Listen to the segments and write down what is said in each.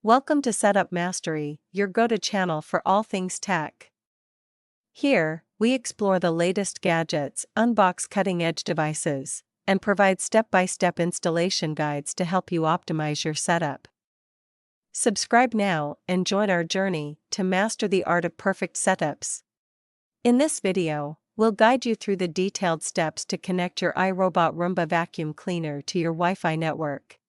Welcome to Setup Mastery, your go-to channel for all things tech. Here, we explore the latest gadgets, unbox cutting-edge devices, and provide step-by-step installation guides to help you optimize your setup. Subscribe now and join our journey to master the art of perfect setups. In this video, we'll guide you through the detailed steps to connect your iRobot Roomba vacuum cleaner to your Wi-Fi network.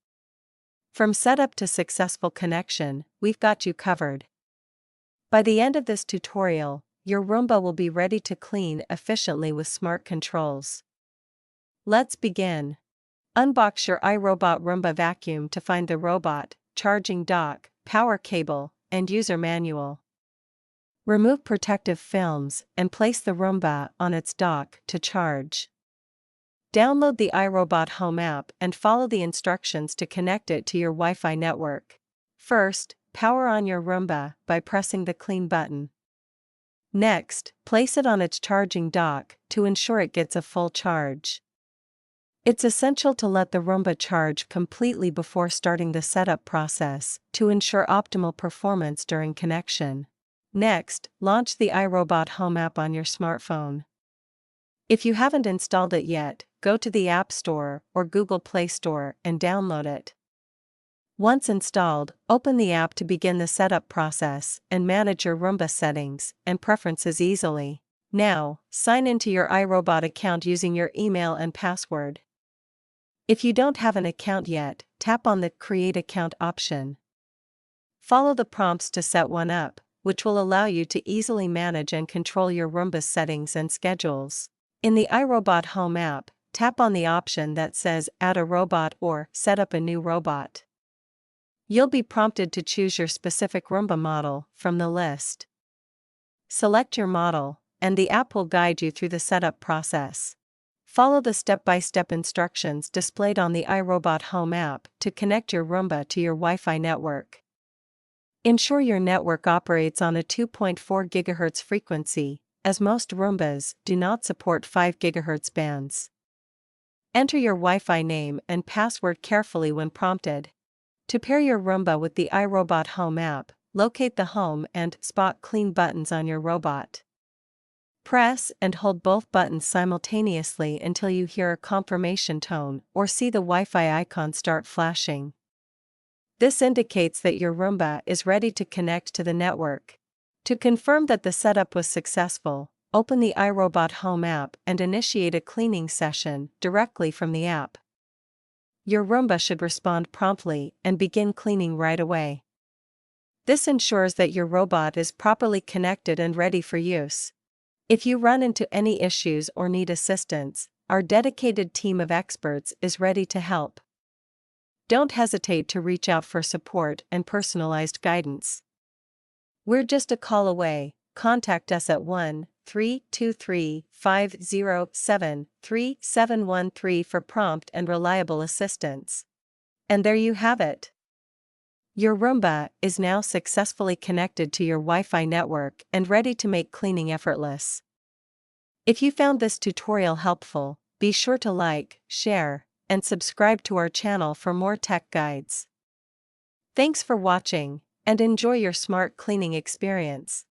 From setup to successful connection, we've got you covered. By the end of this tutorial, your Roomba will be ready to clean efficiently with smart controls. Let's begin. Unbox your iRobot Roomba vacuum to find the robot, charging dock, power cable, and user manual. Remove protective films and place the Roomba on its dock to charge. Download the iRobot Home app and follow the instructions to connect it to your Wi-Fi network. First, power on your Roomba by pressing the clean button. Next, place it on its charging dock to ensure it gets a full charge. It's essential to let the Roomba charge completely before starting the setup process to ensure optimal performance during connection. Next, launch the iRobot Home app on your smartphone. If you haven't installed it yet, go to the App Store or Google Play Store and download it. Once installed, open the app to begin the setup process and manage your Roomba settings and preferences easily. Now, sign into your iRobot account using your email and password. If you don't have an account yet, tap on the Create Account option. Follow the prompts to set one up, which will allow you to easily manage and control your Roomba's settings and schedules. In the iRobot Home app, tap on the option that says Add a robot or Set up a new robot. You'll be prompted to choose your specific Roomba model from the list. Select your model, and the app will guide you through the setup process. Follow the step-by-step instructions displayed on the iRobot Home app to connect your Roomba to your Wi-Fi network. Ensure your network operates on a 2.4 GHz frequency, as most Roombas do not support 5 GHz bands. Enter your Wi-Fi name and password carefully when prompted. To pair your Roomba with the iRobot Home app, locate the Home and Spot Clean buttons on your robot. Press and hold both buttons simultaneously until you hear a confirmation tone or see the Wi-Fi icon start flashing. This indicates that your Roomba is ready to connect to the network. To confirm that the setup was successful, open the iRobot Home app and initiate a cleaning session directly from the app. Your Roomba should respond promptly and begin cleaning right away. This ensures that your robot is properly connected and ready for use. If you run into any issues or need assistance, our dedicated team of experts is ready to help. Don't hesitate to reach out for support and personalized guidance. We're just a call away. Contact us at 1-323-507-3713 for prompt and reliable assistance. And there you have it. Your Roomba is now successfully connected to your Wi-Fi network and ready to make cleaning effortless. If you found this tutorial helpful, be sure to like, share, and subscribe to our channel for more tech guides. Thanks for watching, and enjoy your smart cleaning experience.